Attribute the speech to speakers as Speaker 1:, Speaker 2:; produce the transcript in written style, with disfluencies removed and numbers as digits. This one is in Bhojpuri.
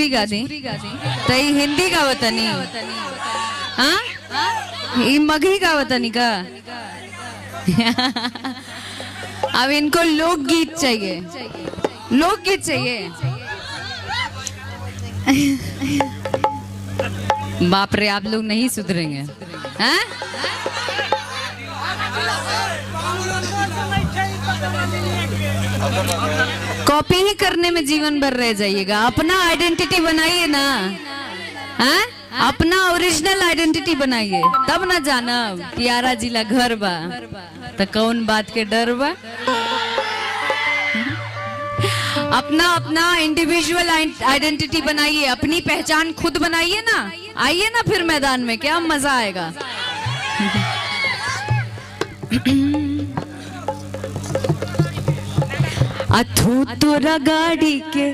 Speaker 1: भोजपुरी गा दी तो हिंदी का वतनी हाँ ये मगही का वतनी का अब इनको लोकगीत चाहिए, लोकगीत चाहिए। बाप रे आप लोग नहीं सुधरेंगे हैं? कॉपी ही करने में जीवन भर रह जाइएगा। अपना आइडेंटिटी बनाइए ना, हैं? अपना ओरिजिनल आइडेंटिटी बनाइए, तब ना जाना प्यारा जिला घर बा तो कौन बात के डर बा। अपना अपना इंडिविजुअल आइडेंटिटी बनाइए, अपनी पहचान खुद बनाइए ना। आइए ना फिर मैदान में, क्या मजा आएगा। अथू तोरा गाड़ी के